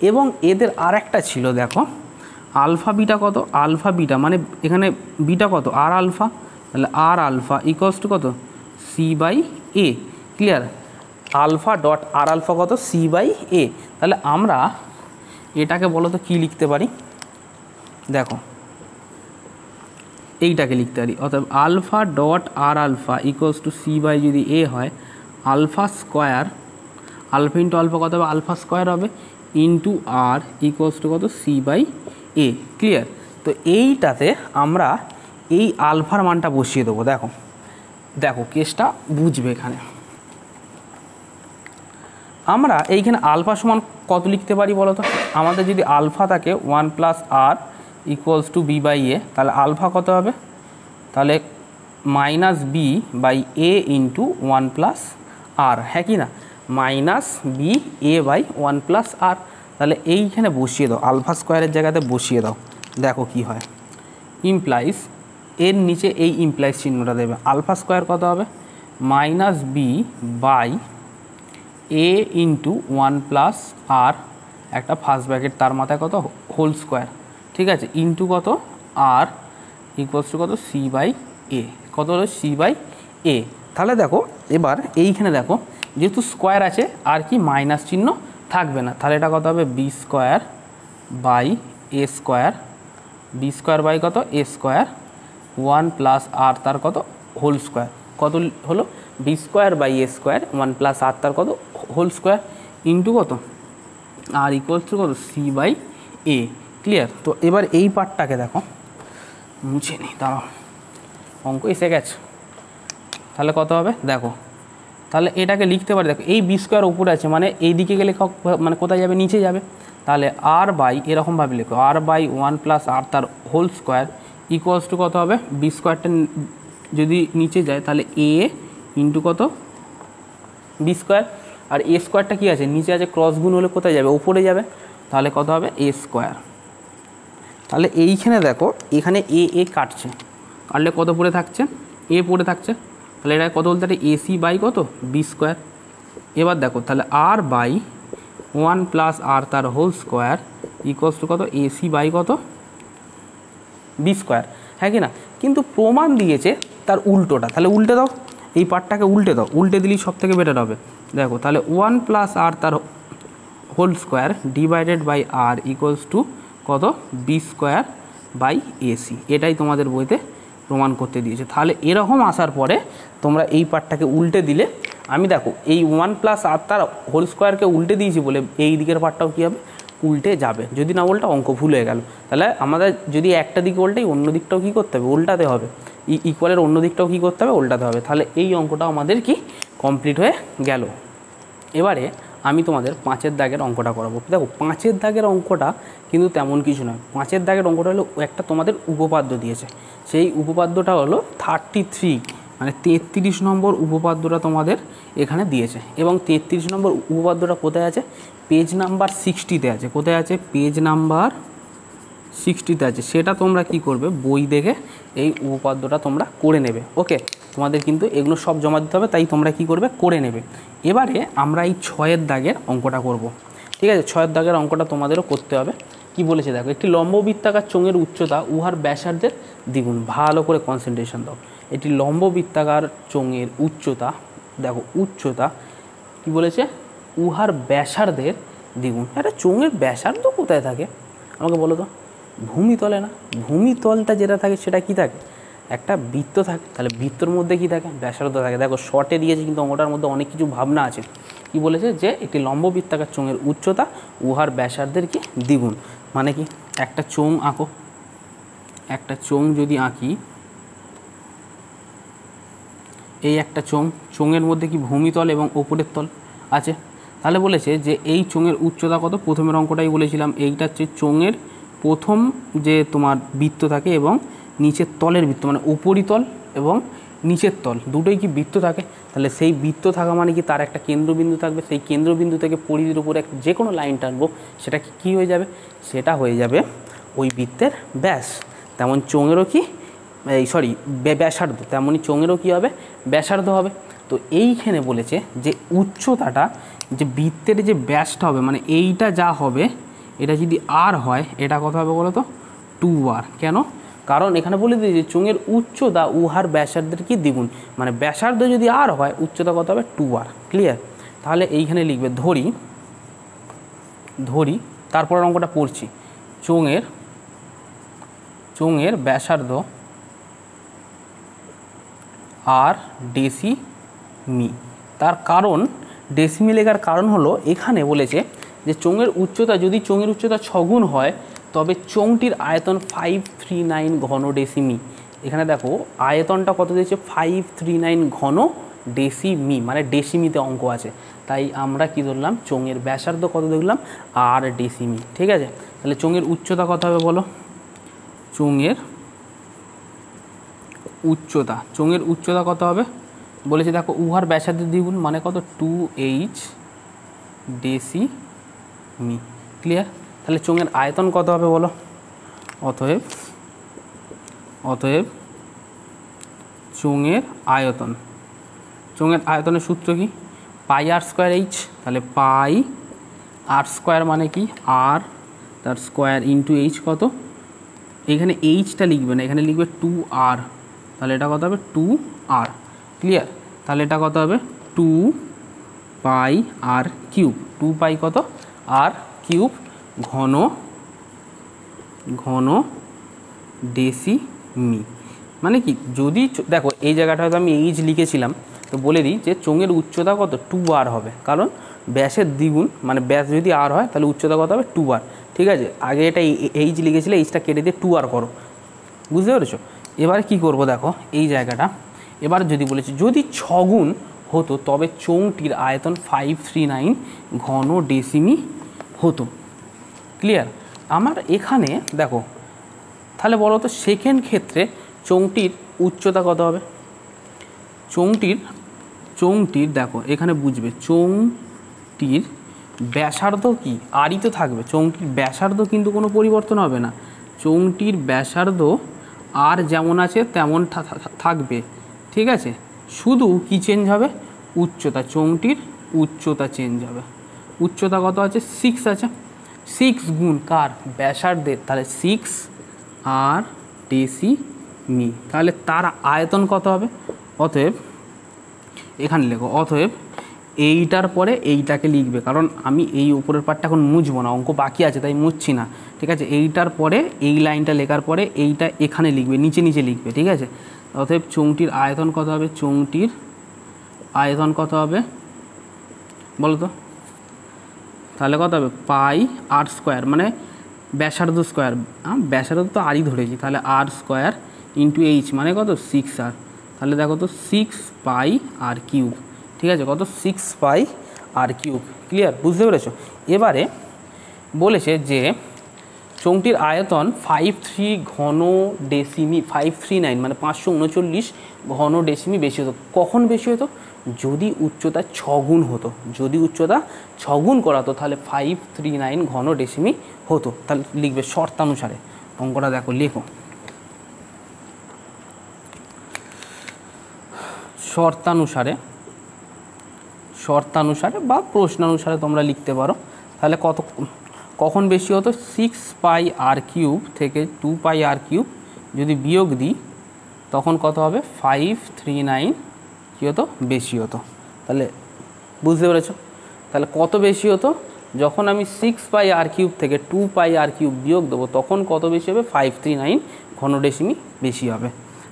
এবং এদের আর একটা ছিল দেখো, আলফা বিটা কত? আলফা বিটা মানে এখানে বিটা কত? আর আলফা। তাহলে আর আলফা = কত? c/a। ক্লিয়ার? আলফা ডট আর আলফা কত? c/a। তাহলে আমরা এটাকে বলো তো কী লিখতে পারি? দেখো এইটাকে লিখতে পারি। অর্থাৎ আলফা ডট আর আলফা = c/a যদি a হয়, alpha square, alpha into alpha কত হবে? আলফা স্কোয়ার হবে, ইন্টু আর = কত? c/a। ক্লিয়ার? তো এইটাতে আমরা এই আলফার মানটা বসিয়ে দেবো। দেখো কেসটা বুঝবে। এখানে আমরা এইখানে আলফা সমান কত লিখতে পারি বলো তো? আমাদের যদি আলফা থাকে 1 + r = b/a, তাহলে আলফা কত হবে? তাহলে -b/a × 1 + r, হ্যাঁ কি না? -b/a/1 + r। তাহলে এইখানে বসিয়ে দাও, আলফা স্কোয়ারের জায়গাতে বসিয়ে দাও। দেখো কি হয়। ইমপ্লাইজ, এর নিচে এই ইমপ্লাইজ চিহ্নটা দেবে। আলফা স্কোয়ার কত হবে? -b/a × 1 + r, একটা ফার্স্ট ব্র্যাকেট, তার মাথায় কত? Whole square. ঠিক আছে? ইন্টু কত? আর = কত? c/a। কত হলো? c/a। তাহলে দেখো এবার এইখানে দেখো, যেহেতু স্কোয়ার আছে আর কি মাইনাস চিহ্ন থাকবে না, তাহলে এটা কত হবে? b²/a², b² কত? a², 1 + r তার কত? Whole square. কত হলো? b²/a², 1 + r তার কত? হোল স্কোয়ার, ইন্টু কত? আর = কত? c/a। ক্লিয়ার? তো এবার এই পার্টটাকে দেখো, মুছে নিই, দাঁড়াও, অঙ্ক এসে গেছে। তাহলে কত হবে? দেখো, তাহলে এটাকে লিখতে পারি। দেখো এই b² উপরে আছে, মানে এই দিকে গেলে মানে কোথায় যাবে? নিচে যাবে। তাহলে এরকমভাবে লেখো, r/1 + r তার হোল স্কোয়ার = কত হবে? b² যদি নিচে যায় তাহলে এ ইন্টু কত বি স্কোয়ার, আর এ স্কোয়ারটা কী আছে নিচে আছে, ক্রস গুণ হলে কোথায় যাবে ওপরে যাবে, তাহলে কত হবে এ স্কোয়ার। তাহলে এইখানে দেখো এখানে এ কাটছে, কাটলে কত পড়ে থাকছে এ পড়ে থাকছে, তাহলে এটা কত বলতে পারে এসি বাই কত বি স্কোয়ার। এবার দেখো তাহলে আর বাই 1 প্লাস আর তার হোল স্কোয়ার ইকুয়ালস টু কত এসি বাই কত বি স্কোয়ার, হ্যাঁ কি না? কিন্তু প্রমাণ দিয়েছে তার উল্টোটা, তাহলে উল্টে দাও, এই পার্টটাকে উল্টে দাও, উল্টে দিলেই সব থেকে বেটার হবে। দেখো তাহলে 1 প্লাস আর তার whole square divided by R equals to কত বি স্কোয়ার বাই এসি, এটাই তোমাদের বইতে প্রমাণ করতে দিয়েছে। তাহলে এরকম আসার পরে তোমরা এই পার্টটাকে উল্টে দিলে, আমি দেখো এই 1 প্লাস আর তার হোল স্কোয়ারকে উল্টে দিয়েছি বলে এই দিকের পার্টটাও কী হবে উল্টে যাবে, যদি না উল্টা অঙ্ক ভুল হয়ে গেল। তাহলে আমাদের যদি একটা দিকে উল্টাই অন্য দিকটাও কী করতে হবে উল্টাতে হবে, ইকুয়ালের অন্য দিকটাও কী করতে হবে উল্টাতে হবে। তাহলে এই অঙ্কটা আমাদের কি কমপ্লিট হয়ে গেল। এবারে আমি তোমাদের 5 দাগের অঙ্কটা করাবো। দেখো 5 দাগের অঙ্কটা কিন্তু তেমন কিছু নয়, 5 দাগের অঙ্কটা হলো একটা তোমাদের উপপাদ্য দিয়েছে, সেই উপপাদ্যটা হলো 33 মানে 33 নম্বর উপপাদ্যটা তোমাদের এখানে দিয়েছে, এবং 33 নম্বর উপপাদ্যটা কোথায় আছে পেজ নাম্বার 60-তে আছে। কোথায় আছে পেজ নাম্বার 60-তে আছে, সেটা তোমরা কি করবে বই দেখে এই উপপাদ্যটা তোমরা করে নেবে। ওকে, তোমাদের কিন্তু এগুলো সব জমা দিতে হবে, তাই তোমরা কি করবে করে নেবে। এবারে আমরা এই 6 দাগের অঙ্কটা করব, ঠিক আছে? 6 দাগের অঙ্কটা তোমাদেরও করতে হবে। কি বলেছে দেখো, একটি লম্ববৃত্তাকার চোঙের উচ্চতা উহার ব্যাসার্ধের দ্বিগুণ, ভালো করে কনসেন্ট্রেশন দাও। এটি লম্ববৃত্তাকার চোঙের উচ্চতা, দেখো উচ্চতা কি বলেছে উহার ব্যাসার্ধের দ্বিগুণ। একটা চোঙের ব্যাসার্ধ কোথায় থাকে আমাকে বলো তো? ভূমিতলে না? ভূমিতলটা যেটা থাকে সেটা কি থাকে একটা বৃত্ত থাকে, তাহলে বৃত্তর মধ্যে কি থাকে ব্যাসার্ধ থাকে। দেখো শর্টে দিয়েছে কিন্তু অঙ্কটার মধ্যে অনেক কিছু ভাবনা আছে। কি বলেছে যে একটি লম্ববৃত্তাকার চোঙের উচ্চতা উহার ব্যাসার্ধের কি দ্বিগুণ, মানে কি একটা চোঙ আঁকো, একটা চোঙ যদি আঁকি, এই একটা চোঙের মধ্যে কি ভূমিতল এবং ওপরের তল আছে, তাহলে বলেছে যে এই চোঙের উচ্চতা কত, প্রথমের অঙ্কটাই বলেছিলাম এইটা হচ্ছে চোঙের প্রথম যে তোমার বৃত্ত থাকে এবং নিচের তলের বৃত্ত, মানে উপরিতল এবং নিচের তল দুটোই কি বৃত্ত থাকে, তাহলে সেই বৃত্ত থাকা মানে কি তার একটা কেন্দ্রবিন্দু থাকবে, সেই কেন্দ্রবিন্দু থেকে পরিধির উপরে যে কোনো লাইন টানবো, সেটা কি হয়ে যাবে, সেটা হয়ে যাবে ওই বৃত্তের ব্যাস। তেমন চোঙেরও কি ব্যাসার্ধ, তেমনই চোঙেরও কী হবে ব্যাসার্ধ হবে। তো এইখানে বলেছে যে উচ্চতাটা যে বৃত্তের যে ব্যাসটা হবে, মানে এইটা যা হবে এটা যদি আর হয় এটা কত হবে বলো তো 2r। কেন? কারণ এখানে বলে দিয়েছে চোঙের উচ্চতা উহার ব্যাসার্ধের কি দ্বিগুণ, মানে ব্যাসার্ধ যদি আর হয় উচ্চতা কত হবে 2r। ক্লিয়ার? তাহলে এইখানে লিখবে ধরি তারপর অঙ্কটা পড়ছি, চোঙের ব্যাসার্ধ আর ডেসিমি। তার কারণ ডেসিমি লেখার কারণ হলো এখানে বলেছে যে চোঙের উচ্চতা যদি চোঙের উচ্চতা 6 গুণ হয় তবে চোঙটির আয়তন 539 ঘন ডেসিমি। এখানে দেখো আয়তনটা কত দিয়েছে 539 ঘন ডেসিমি, মানে ডেসিমিতে অঙ্ক আছে, তাই আমরা কি ধরলাম চোঙের ব্যাসার্ধ কত দেখলাম আর ডেসিমি। ঠিক আছে, তাহলে চোঙের উচ্চতা কত হবে বলো? চোঙের উচ্চতা কত হবে বলেছে দেখো উহার ব্যাসার্ধের দ্বিগুণ, মানে কত 2h ডেসিমি। ক্লিয়ার? তাহলে চোঙের আয়তন কত হবে বলো? অতএব চোঙের আয়তনের সূত্র কি পাই আর স্কোয়ার এইচ, তাহলে পাই আর স্কোয়ার মানে কি আর তার স্কোয়ার ইন্টু এইচ কত, এখানে এইচটা লিখবে না, এখানে লিখবে 2r, তাহলে এটা কত হবে 2r। ক্লিয়ার? তাহলে এটা কত হবে 2 পাই আর কিউব, 2 পাই কত আর কিউব ঘন ডেসিমি। মানে কি যদি দেখো এই জায়গাটা হয়তো আমি এইচ লিখেছিলাম, তো বলে দিই যে চোঙের উচ্চতা কত 2r হবে, কারণ ব্যাসের দ্বিগুণ, মানে ব্যাস যদি আর হয় তাহলে উচ্চতা কত হবে 2r। ঠিক আছে, আগে এটা এইচ লিখেছিলে, এইচটা কেটে দিয়ে 2r করো, বুঝতে পেরেছো? এবার কি করব দেখো এই জায়গাটা, এবার যদি বলেছি যদি 6 গুণ হতো তবে চোঙটির আয়তন 539 ঘন ডেসিমি হতো। ক্লিয়ার? আমার এখানে দেখো তাহলে বলো তো সেকেন্ড ক্ষেত্রে চোঙটির উচ্চতা কত হবে? চোঙটির দেখো এখানে বুঝবে, চোঙটির ব্যাসার্ধ কি আরই তো থাকবে, চোঙটির ব্যাসার্ধ কিন্তু কোনো পরিবর্তন হবে না, চোঙটির ব্যাসার্ধ আর যেমন আছে তেমন থাকবে, ঠিক আছে। শুধু কি চেঞ্জ হবে, উচ্চতা, চোঙটির উচ্চতা চেঞ্জ হবে। উচ্চতা কত আছে, 6 আছে, 6 গুণ কার, ব্যাসার্ধের, তাহলে 6 আর ডেসিমি, তাহলে তার আয়তন কত হবে। অতএব এখানে লেখো, অতএব এইটার পরে এইটাকে লিখবে, কারণ আমি এই উপরের পার্টটা এখন মুছবো না, অঙ্ক বাকি আছে তাই মুছছি না, ঠিক আছে। এইটার পরে এই লাইনটা লেখার পরে এইটা এখানে লিখবে, নিচে নিচে লিখবে, ঠিক আছে। অতএব চোঙটির আয়তন কত হবে, চোঙটির আয়তন কত হবে বলো তো, তাহলে কত হবে, পাই আর স্কোয়ার, মানে ব্যাসার্ধ স্কোয়ার, ব্যাসার্ধ তো আরই ধরেছি, তাহলে আর স্কোয়ার ইন্টু এইচ মানে কত 6 আর, তাহলে দেখো তো 6 পাই আর কিউব, ঠিক আছে, কত 6 পাই আর কিউব। ক্লিয়ার, বুঝতে পেরেছো। এবারে বলেছে যে চোঙটির আয়তন 53 ঘন ডেসিমি, 539 মানে 539 ঘন ডেসিমি বেশি হতো। কখন বেশি হতো, যদি উচ্চতা 6 গুণ হতো, যদি উচ্চতা 6 গুণ করাতো তাহলে 539 ঘন ডেসিমি হতো। তাহলে লিখবে শর্তানুসারে, অঙ্কটা দেখো লেখো, শর্তানুসারে বা প্রশ্নানুসারে তোমরা লিখতে পারো। তাহলে কখন বেশি হতো, 6 পাই আর কিউব থেকে 2 পাই আর কিউব যদি বিয়োগ দিই তখন কত হবে, 539 কী হতো, বেশি হতো। তাহলে বুঝতে পেরেছো, তাহলে কত বেশি হতো, যখন আমি 6 পাই আর কিউব থেকে 2 পাই আর কিউব বিয়োগ দেবো তখন কত বেশি হবে, 539 ঘন ডেসিমি বেশি হবে।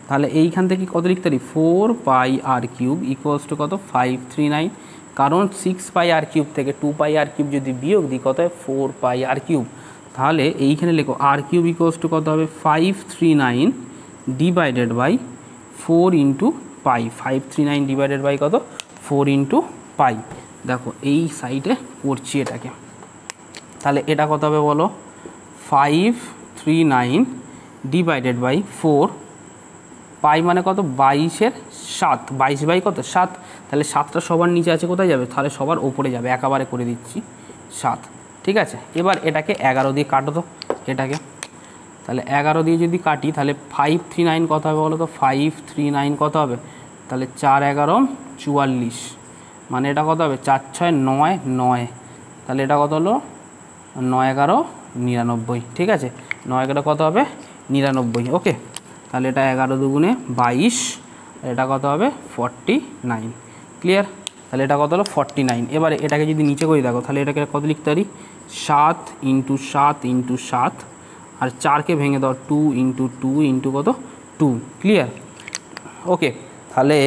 তাহলে এইখান থেকে কত লিখতে পারি, 4 পাই আর কিউব ইকুয়ালস টু কত, 539, কারণ 6 পাই আর কিউব থেকে 2 পাই আর কিউব যদি বিয়োগ দিই কত হয়, 4 পাই আর কিউব। তাহলে এইখানে লেখো আর কিউব ইকুয়ালস টু কত হবে, 539 divided by 4 into pi, 539 divided by কত, 4 ইন্টু পাই। দেখো এই সাইডে করছি এটাকে, তাহলে এটা কত হবে বলো, 539 ডিভাইডেড বাই 4, পাই মানে কত, 22-এর 7, 22 বাই কত 7, তাহলে 7টা সবার নিচে আছে, কোথায় যাবে, তাহলে সবার ওপরে যাবে, একেবারে করে দিচ্ছি 7, ঠিক আছে। এবার এটাকে 11 দিয়ে কাটো তো এটাকে, তাহলে 11 দিয়ে যদি কাটি তাহলে 539 কত হবে বলো তো, 539 কত হবে, তাহলে 4 11 44, মানে এটা কত হবে, 4 6 9 9, তাহলে এটা কত হলো, 9 11 99, ঠিক আছে, 9 11 কত হবে, 99, ওকে। তাহলে এটা 11 দুগুণে 22, এটা কত হবে 49, ক্লিয়ার। তাহলে এটা কত হলো 49। এবারে এটাকে যদি নিচে করে দেখো তাহলে এটাকে কত লিখতে পারি, 7 ইন্টু 7 ইন্টু 7, আর 4কে ভেঙে দাও 2 ইন্টু 2 ইন্টু কত 2, ক্লিয়ার, ওকে। তাহলে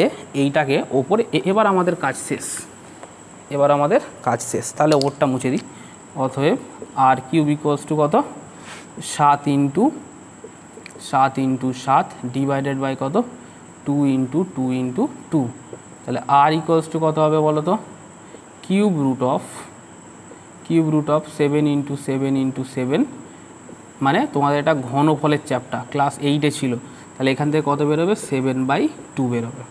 এইটাকে ওপরে, এবার আমাদের কাজ শেষ, তাহলে ওরটা মুছে দিই। অতএব আর কিউব ইকুয়ালস টু কত, 7 ইন্টু 7 ডিভাইডেড বাই কত, 2 ইন্টু 2 ইন্টু 2, তাহলে আর ইকুয়ালস টু কত হবে বলো তো, cube root of 7 into 7 into 7, মানে তোমাদের এটা ঘনফলের চ্যাপ্টার ক্লাস 8-এ ছিল, তাহলে এখান থেকে কত বেরোবে, 7/2 বেরোবে,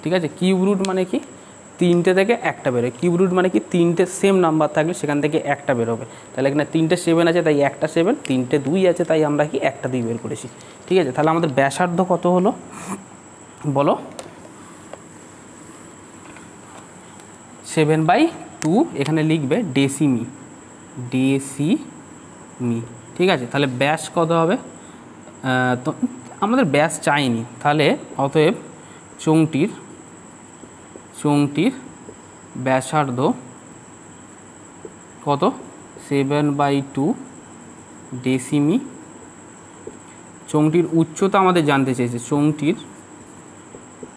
ঠিক আছে। কিউব রুট মানে কি, 3টে থেকে একটা বেরোয়, কিউব রুট মানে কি 3টে সেম নাম্বার থাকলে সেখান থেকে একটা বেরোবে, তাহলে এখানে 3টে 7 আছে তাই একটা 7, 3টে 2 আছে তাই আমরা কি একটা 2 বের করেছি, ঠিক আছে। তাহলে আমাদের ব্যাসার্ধ কত হলো বলো, 7/2, এখানে লিখবে ডেসিমি, ঠিক আছে। তাহলে ব্যাস কত হবে, তো আমাদের ব্যাস চাইনি, তাহলে অতএব চোঙটির ব্যাসার্ধ কত, 7/2 ডেসিমি। চোঙটির উচ্চতা আমাদের জানতে চেয়েছে, চোঙটির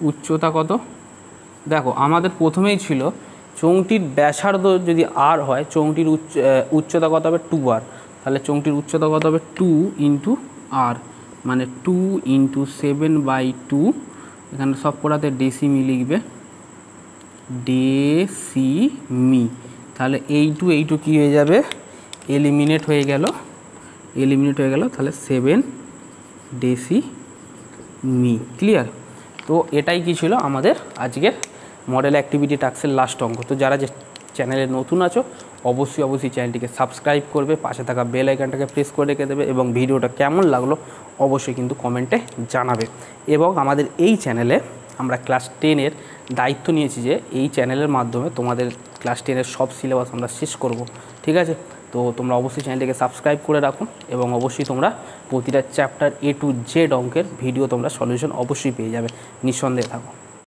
উচ্চতা কত, দেখো আমাদের প্রথমেই ছিল চোঙটির ব্যাসার্ধ যদি আর হয়, চোঙটির উচ্চতা কত হবে 2r, তাহলে চোঙটির উচ্চতা কত হবে 2 ইন্টু আর, মানে 2 ইন্টু 7/2, এখানে সব কটাতে ডেসিমি লিখবে, ডেসিমি। তাহলে এইটু কী হয়ে যাবে, এলিমিনেট হয়ে গেল, তাহলে 7 ডেসিমি, ক্লিয়ার। তো এটাই কি ছিল আমাদের আজকের মডেল অ্যাক্টিভিটি টাস্কের লাস্ট অঙ্ক। তো যারা যে চ্যানেলে নতুন আছো অবশ্যই চ্যানেলটিকে সাবস্ক্রাইব করবে, পাশে থাকা বেল আইকনটাকে প্রেস করে রেখে দেবে এবং ভিডিওটা কেমন লাগলো অবশ্যই কিন্তু কমেন্টে জানাবে। এবং আমাদের এই চ্যানেলে আমরা ক্লাস 10-এর দায়িত্ব নিয়েছি যে এই চ্যানেলের মাধ্যমে তোমাদের ক্লাস 10-এর সব সিলেবাস আমরা শেষ করব, ঠিক আছে? তো তোমরা অবশ্যই চ্যানেলটিকে সাবস্ক্রাইব করে রাখো এবং অবশ্যই তোমরা প্রতিটা চ্যাপ্টার A to Z অঙ্কের ভিডিও তোমরা সলিউশন অবশ্যই পেয়ে যাবে, নিঃসন্দেহে থাকো।